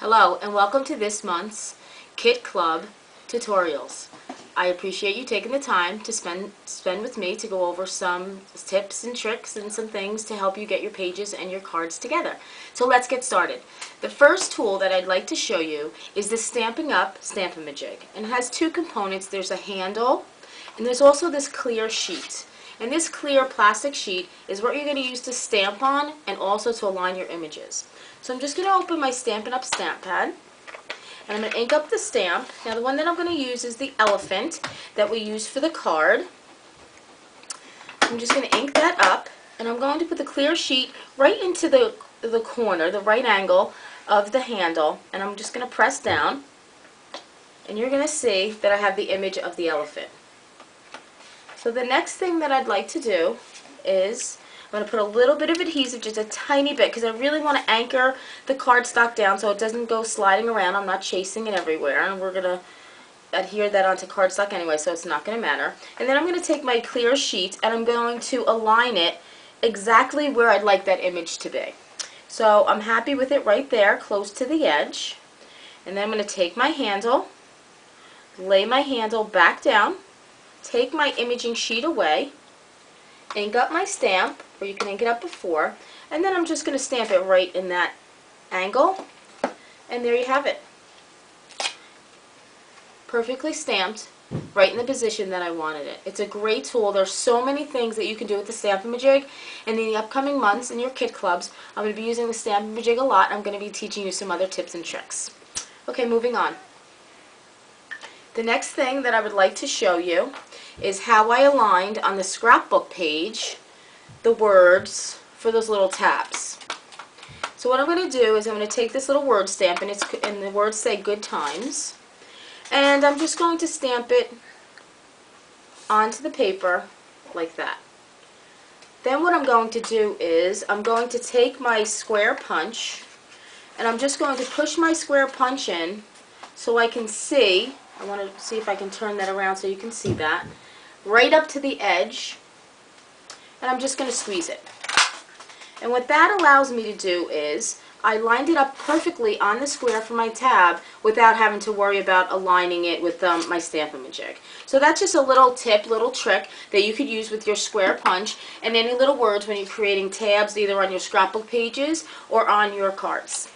Hello and welcome to this month's Kit Club tutorials. I appreciate you taking the time to spend with me to go over some tips and tricks and some things to help you get your pages and your cards together. So let's get started. The first tool that I'd like to show you is the Stampin' Up! Stamp-A-Majig. And it has two components. There's a handle and there's also this clear sheet. And this clear plastic sheet is what you're going to use to stamp on and also to align your images. So I'm just going to open my Stampin' Up! Stamp pad, and I'm going to ink up the stamp. Now the one that I'm going to use is the elephant that we use for the card. I'm just going to ink that up, and I'm going to put the clear sheet right into the corner, the right angle of the handle, and I'm just going to press down, and you're going to see that I have the image of the elephant. So the next thing that I'd like to do is I'm going to put a little bit of adhesive, just a tiny bit, because I really want to anchor the cardstock down so it doesn't go sliding around. I'm not chasing it everywhere, and we're going to adhere that onto cardstock anyway, so it's not going to matter. And then I'm going to take my clear sheet and I'm going to align it exactly where I'd like that image to be. So I'm happy with it right there, close to the edge. And then I'm going to take my handle, lay my handle back down, take my imaging sheet away, ink up my stamp, or you can ink it up before, and then I'm just going to stamp it right in that angle, and there you have it. Perfectly stamped, right in the position that I wanted it. It's a great tool. There's so many things that you can do with the Stamp-A-Majig, and in the upcoming months in your kit clubs, I'm going to be using the Stamp-A-Majig a lot. I'm going to be teaching you some other tips and tricks. Okay, moving on. The next thing that I would like to show you is how I aligned on the scrapbook page the words for those little tabs. So what I'm going to do is I'm going to take this little word stamp, and the words say Good Times, and I'm just going to stamp it onto the paper like that. Then what I'm going to do is I'm going to take my square punch, and I'm just going to push my square punch in so I can see. I want to see if I can turn that around so you can see that. Right up to the edge, and I'm just going to squeeze it. And what that allows me to do is I lined it up perfectly on the square for my tab without having to worry about aligning it with my Stamp-A-Majig. So that's just a little tip, little trick that you could use with your square punch and any little words when you're creating tabs either on your scrapbook pages or on your cards.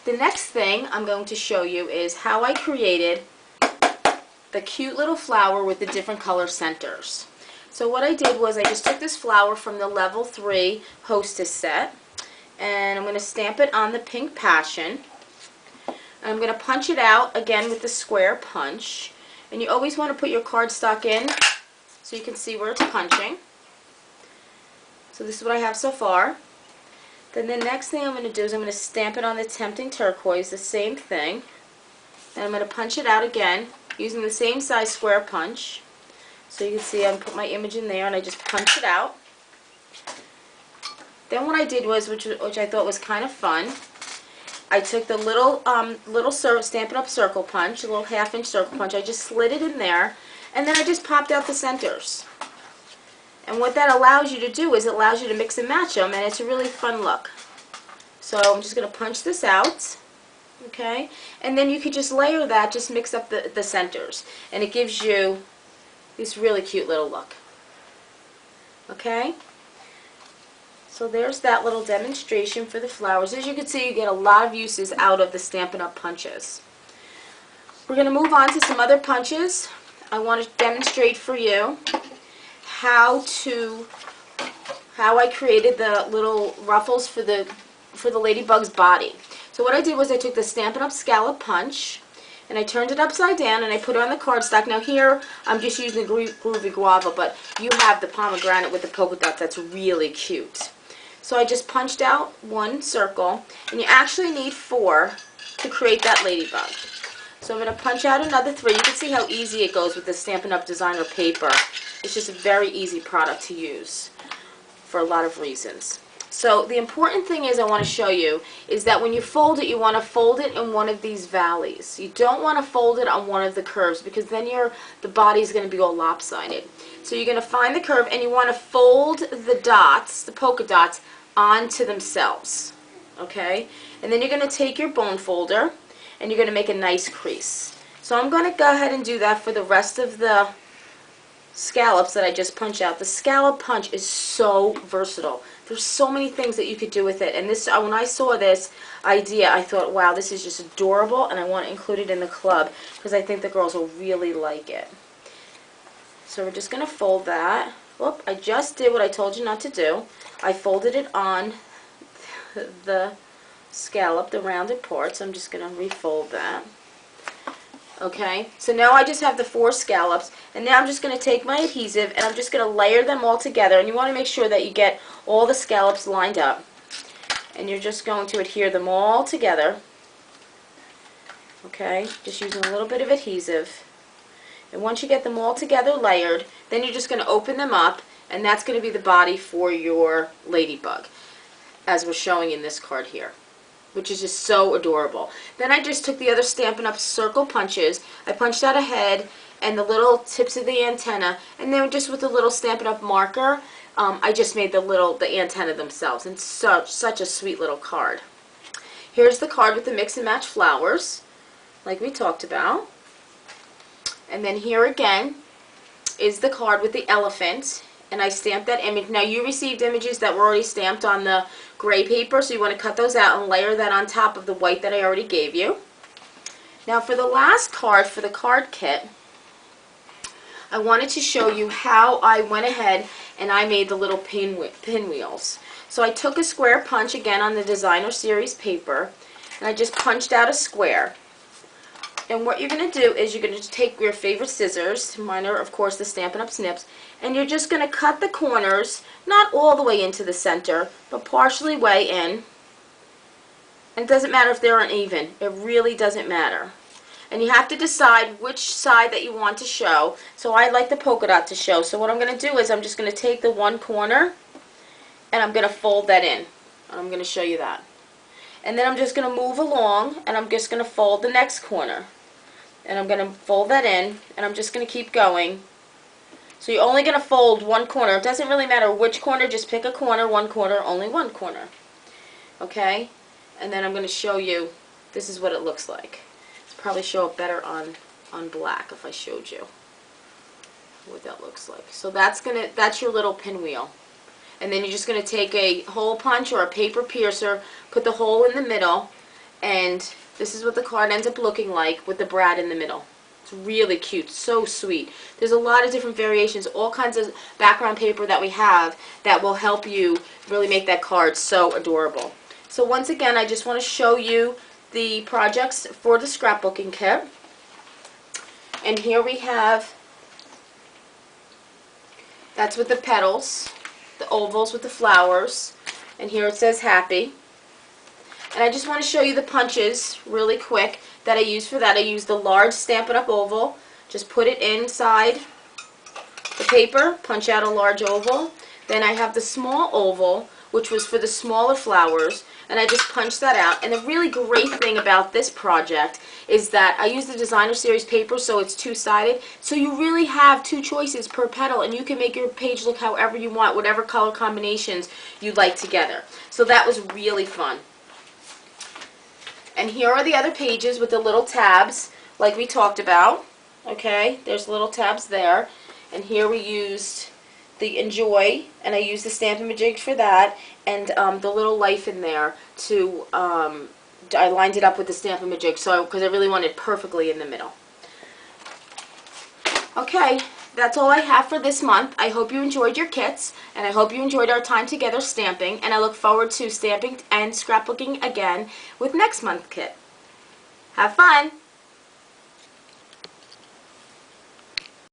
The next thing I'm going to show you is how I created the cute little flower with the different color centers. So what I did was I just took this flower from the level 3 Hostess set, and I'm going to stamp it on the Pink Passion. And I'm going to punch it out again with the square punch. And you always want to put your cardstock in so you can see where it's punching. So this is what I have so far. Then the next thing I'm going to do is I'm going to stamp it on the Tempting Turquoise, the same thing. And I'm going to punch it out again using the same size square punch. So you can see I put my image in there and I just punch it out. Then what I did was, which I thought was kind of fun, I took the little Stampin' Up! Circle punch, a little 1/2-inch circle punch. I just slid it in there, and then I just popped out the centers. And what that allows you to do is it allows you to mix and match them, and it's a really fun look. So I'm just going to punch this out, okay? And then you could just layer that, just mix up the centers, and it gives you this really cute little look. Okay? So there's that little demonstration for the flowers. As you can see, you get a lot of uses out of the Stampin' Up! Punches. We're going to move on to some other punches. I want to demonstrate for you how I created the little ruffles for the ladybug's body. So what I did was I took the Stampin' Up! Scallop punch and I turned it upside down and I put it on the cardstock. Now here I'm just using the Groovy Guava, but you have the pomegranate with the polka dots. That's really cute. So I just punched out one circle, and you actually need 4 to create that ladybug. So I'm going to punch out another 3. You can see how easy it goes with the Stampin' Up! Designer paper. It's just a very easy product to use for a lot of reasons. So the important thing is I want to show you is that when you fold it, you want to fold it in one of these valleys. You don't want to fold it on one of the curves because then the body is going to be all lopsided. So you're going to find the curve and you want to fold the dots, the polka dots, onto themselves. okay? And then you're going to take your bone folder and you're going to make a nice crease. So I'm going to go ahead and do that for the rest of the scallops that I just punched out. The scallop punch is so versatile. There's so many things that you could do with it. And this, when I saw this idea, I thought, wow, this is just adorable, and I want to include it in the club because I think the girls will really like it. So we're just going to fold that. Whoop, I just did what I told you not to do. I folded it on the scallop, the rounded part, so I'm just going to refold that. Okay, so now I just have the 4 scallops, and now I'm just going to take my adhesive and I'm just going to layer them all together, and you want to make sure that you get all the scallops lined up, and you're just going to adhere them all together. Okay, just using a little bit of adhesive, and once you get them all together layered, then you're just going to open them up, and that's going to be the body for your ladybug, as we're showing in this card here, which is just so adorable. Then I just took the other Stampin' Up! Circle punches. I punched out a head and the little tips of the antenna, and then just with the little Stampin' Up! Marker, I just made the antenna themselves, and such a sweet little card. Here's the card with the mix and match flowers, like we talked about. And then here again is the card with the elephant, and I stamped that image. Now you received images that were already stamped on the gray paper, so you want to cut those out and layer that on top of the white that I already gave you. Now for the last card, for the card kit, I wanted to show you how I went ahead and I made the little pinwheels. So I took a square punch again on the Designer Series paper, and I just punched out a square. And what you're going to do is you're going to take your favorite scissors, mine are of course the Stampin' Up! Snips, and you're just going to cut the corners, not all the way into the center, but partially way in. And it doesn't matter if they're uneven, it really doesn't matter. And you have to decide which side that you want to show. So I like the polka dot to show, so what I'm going to do is I'm just going to take the one corner and I'm going to fold that in. And I'm going to show you that. And then I'm just going to move along and I'm just going to fold the next corner. And I'm going to fold that in, and I'm just going to keep going. So you're only going to fold one corner. It doesn't really matter which corner, just pick a corner, one corner, only one corner. Okay? And then I'm going to show you, this is what it looks like. It'll probably show up better on black if I showed you what that looks like. So that's your little pinwheel. And then you're just going to take a hole punch or a paper piercer, put the hole in the middle, and this is what the card ends up looking like with the brad in the middle. It's really cute, so sweet. There's a lot of different variations, all kinds of background paper that we have that will help you really make that card so adorable. So once again, I just want to show you the projects for the scrapbooking kit. And here we have, that's with the petals, the ovals with the flowers, and here it says happy. And I just want to show you the punches really quick that I use for that. I use the large Stampin' Up! Oval. Just put it inside the paper, punch out a large oval. Then I have the small oval, which was for the smaller flowers, and I just punched that out. And the really great thing about this project is that I use the Designer Series paper, so it's two-sided. So you really have 2 choices per petal, and you can make your page look however you want, whatever color combinations you like together. So that was really fun. And here are the other pages with the little tabs like we talked about. Okay, there's little tabs there. And here we used the Enjoy, and I used the Stampin' Majig for that, and the little life in there to, I lined it up with the Stampin' Majig, so because I really wanted perfectly in the middle. Okay, that's all I have for this month. I hope you enjoyed your kits, and I hope you enjoyed our time together stamping, and I look forward to stamping and scrapbooking again with next month's kit. Have fun!